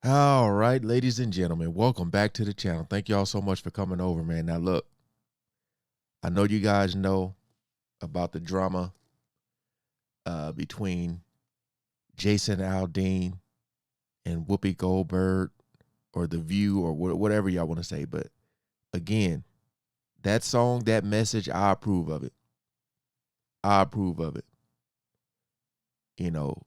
All right, ladies and gentlemen, welcome back to the channel. Thank y'all so much for coming over, man. Now, look, I know you guys know about the drama between Jason Aldean and Whoopi Goldberg, or The View, or whatever y'all want to say. But again, that song, that message, I approve of it. I approve of it. You know,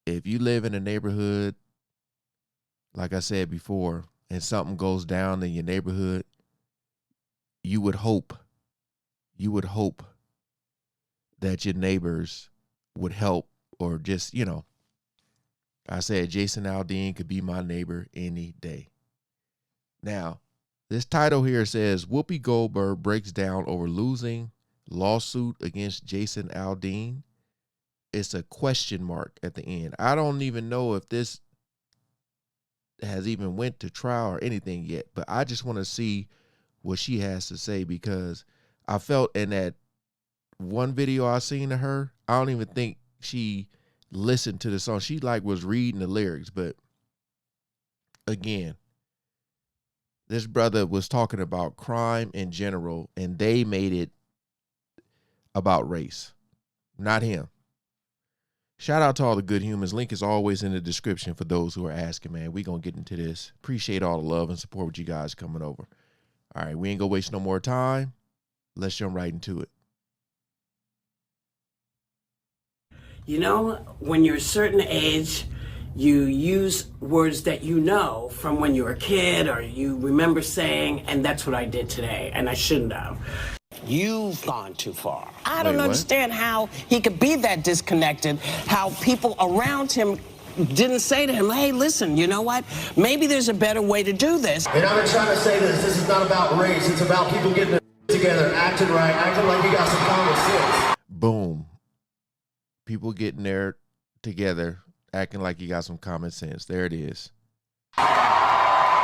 if you live in a neighborhood, like I said before, and something goes down in your neighborhood, you would hope that your neighbors would help, or just, I said Jason Aldean could be my neighbor any day. Now, this title here says, Whoopi Goldberg breaks down over losing lawsuit against Jason Aldean. It's a question mark at the end. I don't even know if this has even went to trial or anything yet, but I just want to see what she has to say, because I felt in that one video I seen of her, I don't even think she listened to the song. She was reading the lyrics. But again, this brother was talking about crime in general, and they made it about race, not him. Shout out to all the good humans. Link is always in the description for those who are asking, man. We're going to get into this. Appreciate all the love and support with you guys coming over. All right, we ain't going to waste no more time. Let's jump right into it. You know, when you're a certain age, you use words that you know from when you were a kid, or you remember saying, and that's what I did today, and I shouldn't have. You've gone too far. I don't understand how he could be that disconnected, how people around him didn't say to him, hey, listen, you know what? Maybe there's a better way to do this. And I've been trying to say this is not about race. It's about people getting their together, acting right, acting like you got some common sense. Boom. People getting there together, acting like you got some common sense. There it is.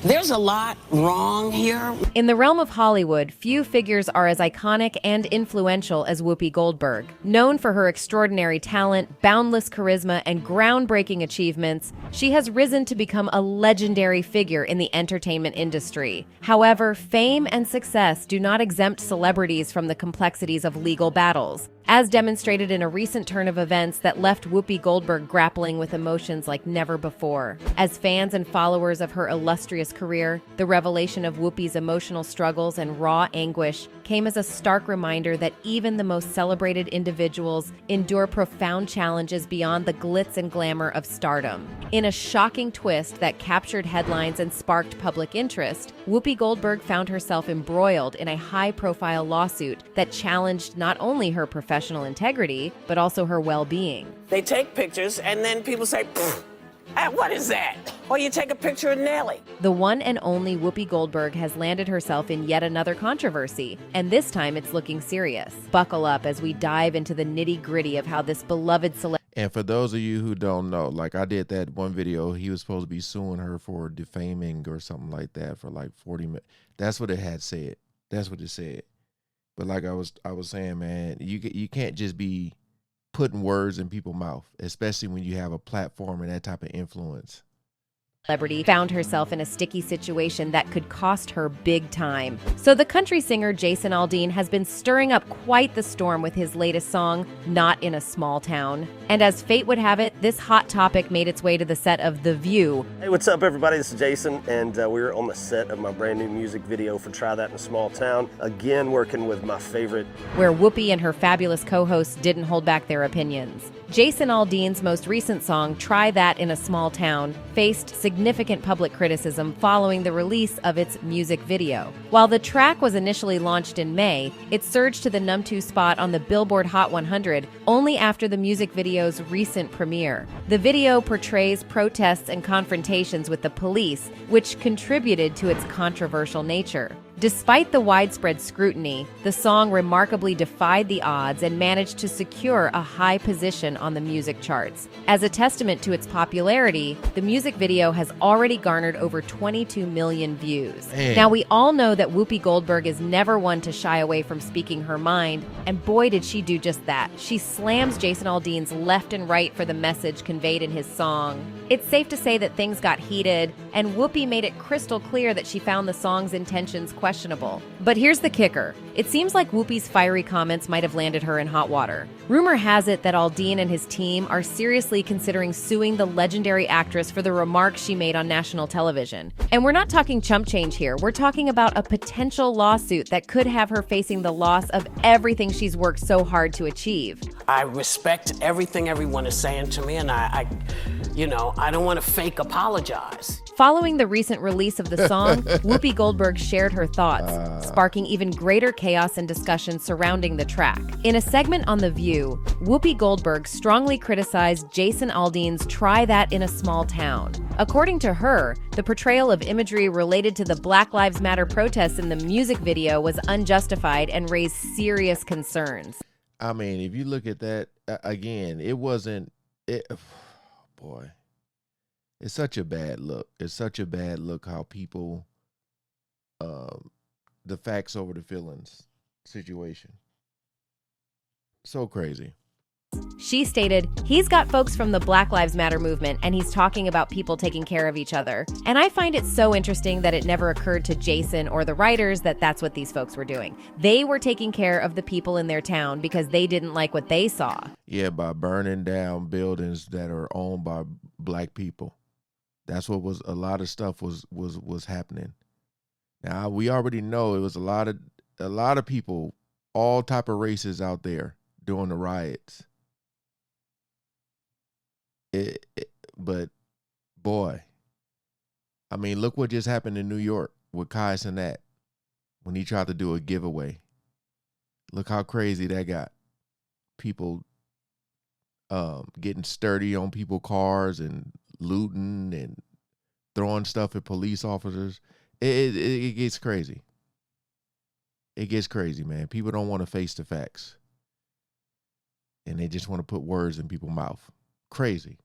There's a lot wrong here. In the realm of Hollywood, few figures are as iconic and influential as Whoopi Goldberg. Known for her extraordinary talent, boundless charisma, and groundbreaking achievements, she has risen to become a legendary figure in the entertainment industry. However, fame and success do not exempt celebrities from the complexities of legal battles, as demonstrated in a recent turn of events that left Whoopi Goldberg grappling with emotions like never before. As fans and followers of her illustrious career, the revelation of Whoopi's emotional struggles and raw anguish came as a stark reminder that even the most celebrated individuals endure profound challenges beyond the glitz and glamour of stardom. In a shocking twist that captured headlines and sparked public interest, Whoopi Goldberg found herself embroiled in a high-profile lawsuit that challenged not only her professional integrity, but also her well-being. They take pictures and then people say, what is that? Or you take a picture of Nelly. The one and only Whoopi Goldberg has landed herself in yet another controversy, and this time it's looking serious. Buckle up as we dive into the nitty-gritty of how this beloved celebrity. And for those of you who don't know, like I did that one video, he was supposed to be suing her for defaming or something like that for like 40 minutes. That's what it had said. That's what it said. But like I was saying, man, you can't just be putting words in people's mouth, especially when you have a platform and that type of influence. Celebrity found herself in a sticky situation that could cost her big time. So the country singer Jason Aldean has been stirring up quite the storm with his latest song, Not in a Small Town. And as fate would have it, this hot topic made its way to the set of The View. Hey, what's up everybody? This is Jason, and we're on the set of my brand new music video for Try That in a Small Town. Again, working with my favorite, where Whoopi and her fabulous co-hosts didn't hold back their opinions. Jason Aldean's most recent song, Try That in a Small Town, faced significant public criticism following the release of its music video. While the track was initially launched in May, it surged to the #2 spot on the Billboard Hot 100 only after the music video's recent premiere. The video portrays protests and confrontations with the police, which contributed to its controversial nature. Despite the widespread scrutiny, the song remarkably defied the odds and managed to secure a high position on the music charts. As a testament to its popularity, the music video has already garnered over 22 million views. Man. Now, we all know that Whoopi Goldberg is never one to shy away from speaking her mind, and boy did she do just that. She slams Jason Aldean's left and right for the message conveyed in his song. It's safe to say that things got heated, and Whoopi made it crystal clear that she found the song's intentions questionable. But here's the kicker. It seems like Whoopi's fiery comments might have landed her in hot water. Rumor has it that Aldean and his team are seriously considering suing the legendary actress for the remarks she made on national television. And we're not talking chump change here. We're talking about a potential lawsuit that could have her facing the loss of everything she's worked so hard to achieve. I respect everything everyone is saying to me, and I don't want to fake apologize. Following the recent release of the song, Whoopi Goldberg shared her thoughts, sparking even greater chaos and discussion surrounding the track. In a segment on The View, Whoopi Goldberg strongly criticized Jason Aldean's "Try That in a Small Town." According to her, the portrayal of imagery related to the Black Lives Matter protests in the music video was unjustified and raised serious concerns. I mean, if you look at that, again, boy. It's such a bad look. It's such a bad look how people, the facts over the feelings situation. So crazy. She stated, "He's got folks from the Black Lives Matter movement, and he's talking about people taking care of each other. And I find it so interesting that it never occurred to Jason or the writers that that's what these folks were doing. They were taking care of the people in their town because they didn't like what they saw." Yeah, by burning down buildings that are owned by black people. That's what was a lot of stuff was happening. Now we already know it was a lot of people, all type of races out there doing the riots. But boy, I mean, look what just happened in New York with Kai Cenat when he tried to do a giveaway. Look how crazy that got. People getting sturdy on people's cars and looting and throwing stuff at police officers. It gets crazy. It gets crazy, man. People don't want to face the facts. And they just want to put words in people's mouth. Crazy.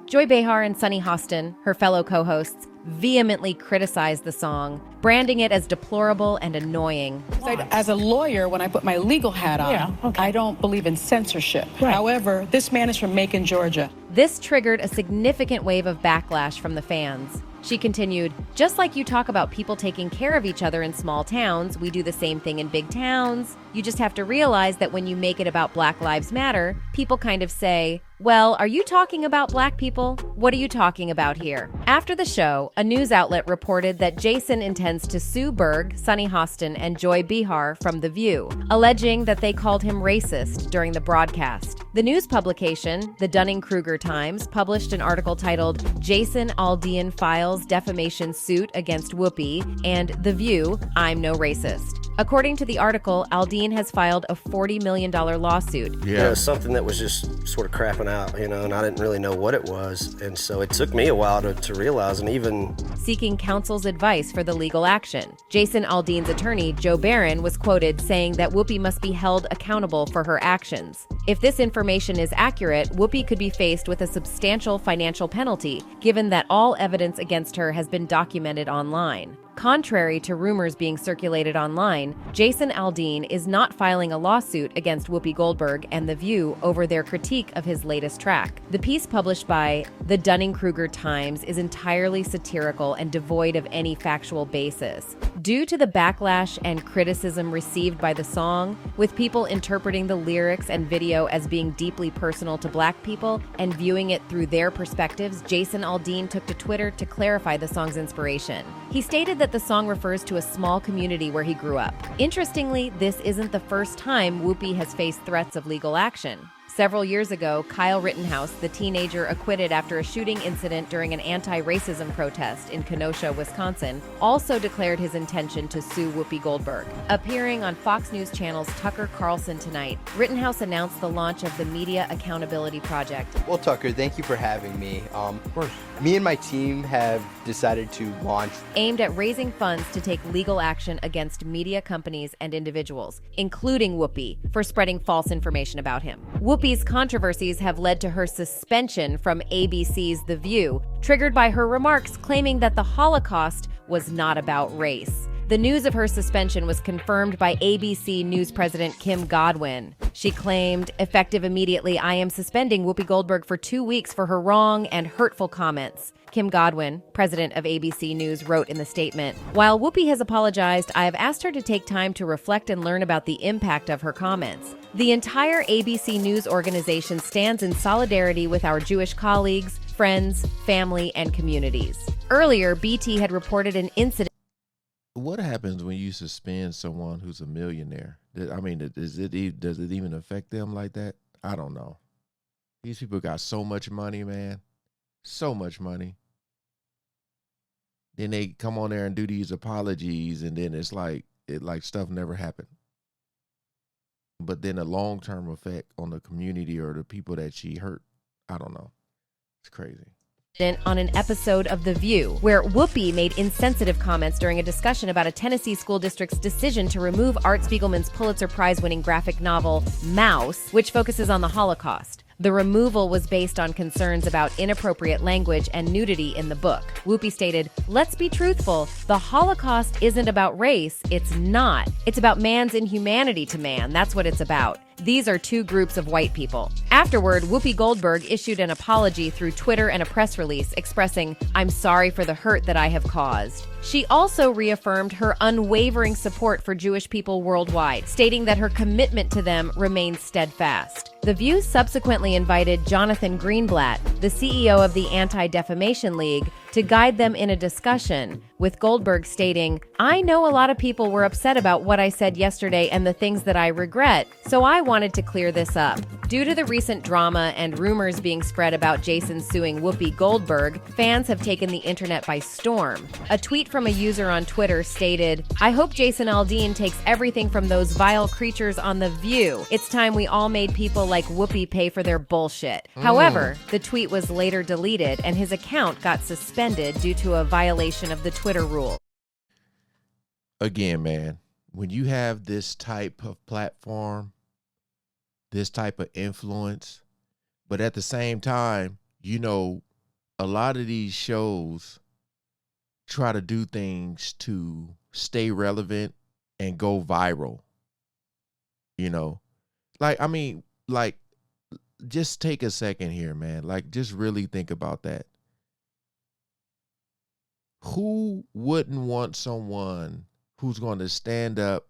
Joy Behar and Sunny Hostin, her fellow co-hosts, vehemently criticized the song, branding it as deplorable and annoying. As a lawyer, when I put my legal hat on, I don't believe in censorship. Right. However, this man is from Macon, Georgia. This triggered a significant wave of backlash from the fans. She continued, "Just like you talk about people taking care of each other in small towns, we do the same thing in big towns. You just have to realize that when you make it about Black Lives Matter, people kind of say, well, are you talking about black people? What are you talking about here?" After the show, a news outlet reported that Jason intends to sue Berg, Sunny Hostin, and Joy Behar from The View, alleging that they called him racist during the broadcast. The news publication, the Dunning-Kruger Times, published an article titled "Jason Aldean Files Defamation Suit Against Whoopi," and The View, "I'm No Racist." According to the article, Aldean has filed a $40 million lawsuit. Yeah, it was something that was just sort of crapping out, and I didn't really know what it was. And so it took me a while to realize, and even seeking counsel's advice for the legal action. Jason Aldean's attorney, Joe Barron, was quoted saying that Whoopi must be held accountable for her actions. If this information is accurate, Whoopi could be faced with a substantial financial penalty, given that all evidence against her has been documented online. Contrary to rumors being circulated online, Jason Aldean is not filing a lawsuit against Whoopi Goldberg and The View over their critique of his latest track. The piece published by the Dunning-Kruger Times is entirely satirical and devoid of any factual basis. Due to the backlash and criticism received by the song, with people interpreting the lyrics and video as being deeply personal to black people and viewing it through their perspectives, Jason Aldean took to Twitter to clarify the song's inspiration. He stated that the song refers to a small community where he grew up. Interestingly, this isn't the first time Whoopi has faced threats of legal action. Several years ago, Kyle Rittenhouse, the teenager acquitted after a shooting incident during an anti-racism protest in Kenosha, Wisconsin, also declared his intention to sue Whoopi Goldberg. Appearing on Fox News Channel's Tucker Carlson Tonight, Rittenhouse announced the launch of the Media Accountability Project. Well, Tucker, thank you for having me. Of course. Me and my team have decided to launch Aimed at raising funds to take legal action against media companies and individuals, including Whoopi, for spreading false information about him. Whoopi's controversies have led to her suspension from ABC's The View, triggered by her remarks claiming that the Holocaust was not about race. The news of her suspension was confirmed by ABC News President Kim Godwin. She claimed, effective immediately, I am suspending Whoopi Goldberg for 2 weeks for her wrong and hurtful comments. Kim Godwin, president of ABC News, wrote in the statement, while Whoopi has apologized, I have asked her to take time to reflect and learn about the impact of her comments. The entire ABC News organization stands in solidarity with our Jewish colleagues, friends, family, and communities. Earlier, BT had reported an incident. What happens when you suspend someone who's a millionaire? I mean, does it even affect them like that? I don't know. These people got so much money, man. So much money. Then they come on there and do these apologies, and then it's like stuff never happened. But then a long-term effect on the community or the people that she hurt, I don't know. It's crazy. On an episode of The View, where Whoopi made insensitive comments during a discussion about a Tennessee school district's decision to remove Art Spiegelman's Pulitzer Prize-winning graphic novel, Mouse, which focuses on the Holocaust. The removal was based on concerns about inappropriate language and nudity in the book. Whoopi stated, let's be truthful, the Holocaust isn't about race, it's not. It's about man's inhumanity to man, that's what it's about. These are two groups of white people. Afterward, Whoopi Goldberg issued an apology through Twitter and a press release expressing, I'm sorry for the hurt that I have caused. She also reaffirmed her unwavering support for Jewish people worldwide, stating that her commitment to them remains steadfast. The View subsequently invited Jonathan Greenblatt, the CEO of the Anti-Defamation League, to guide them in a discussion, with Goldberg stating, I know a lot of people were upset about what I said yesterday and the things that I regret, so I wanted to clear this up. Due to the recent drama and rumors being spread about Jason suing Whoopi Goldberg, fans have taken the internet by storm. A tweet from a user on Twitter stated, I hope Jason Aldean takes everything from those vile creatures on The View. It's time we all made people like Whoopi pay for their bullshit. However, the tweet was later deleted and his account got suspended due to a violation of the Twitter rule. Again, man, when you have this type of platform, this type of influence, but at the same time, you know, a lot of these shows try to do things to stay relevant and go viral. You know, just take a second here, man. Like, just really think about that. Who wouldn't want someone who's going to stand up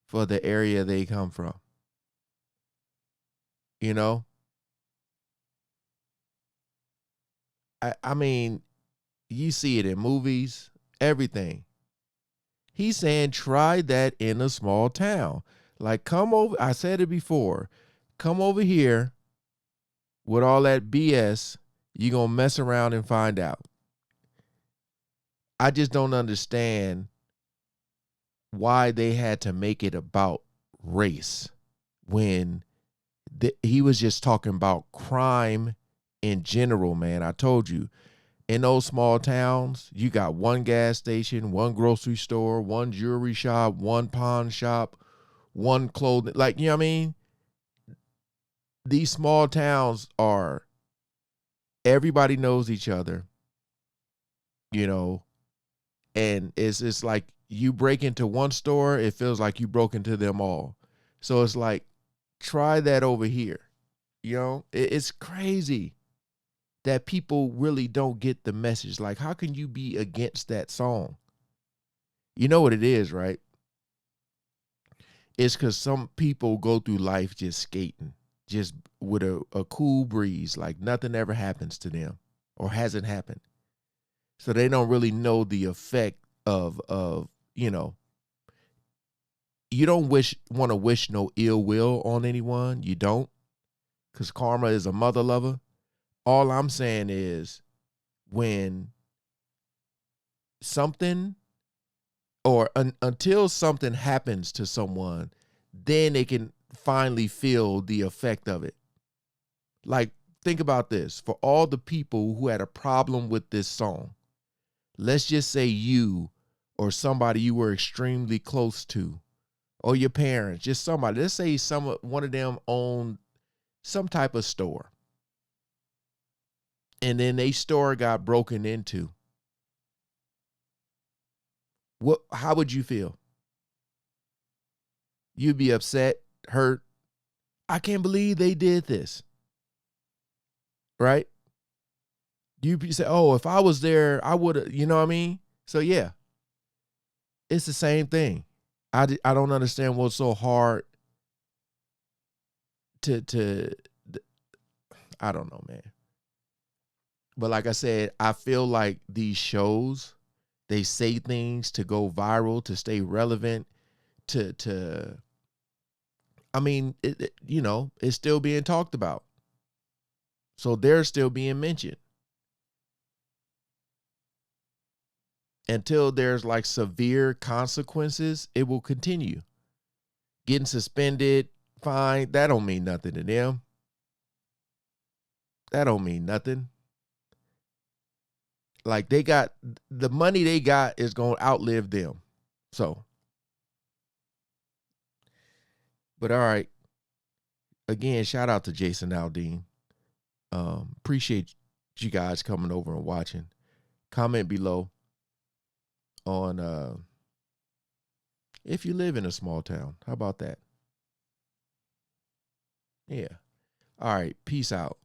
for the area they come from? You know? I mean, you see it in movies, everything. He's saying, try that in a small town. Like, come over, I said it before, come over here with all that BS, you're going to mess around and find out. I just don't understand why they had to make it about race when he was just talking about crime in general, man. I told you, in those small towns, you got one gas station, one grocery store, one jewelry shop, one pawn shop, one clothing, like, you know what I mean? These small towns are, everybody knows each other, you know, and it's like you break into one store, it feels like you broke into them all. So it's like, try that over here. You know, it's crazy that people really don't get the message. Like, how can you be against that song? You know what it is, right? It's because some people go through life just skating, just with a cool breeze, like nothing ever happens to them or hasn't happened. So they don't really know the effect of you know, you don't want to wish no ill will on anyone. You don't. because Karma is a mother lover. All I'm saying is when something or until something happens to someone, then they can finally feel the effect of it. Like, think about this. For all the people who had a problem with this song, let's just say you or somebody you were extremely close to, or your parents, just somebody. Let's say one of them owned some type of store, and then their store got broken into. How would you feel? You'd be upset, hurt. I can't believe they did this. Right? You say, oh, if I was there, I would have, you know what I mean? So yeah, it's the same thing. I don't understand what's so hard to I don't know, man. But like I said, I feel like these shows, they say things to go viral, to stay relevant, I mean, it's still being talked about. So they're still being mentioned. Until there's like severe consequences, it will continue. Getting suspended, fined, that don't mean nothing to them. That don't mean nothing. Like the money they got is going to outlive them. So, but all right. Again, shout out to Jason Aldean. Appreciate you guys coming over and watching. Comment below on if you live in a small town. How about that? Yeah. All right. Peace out.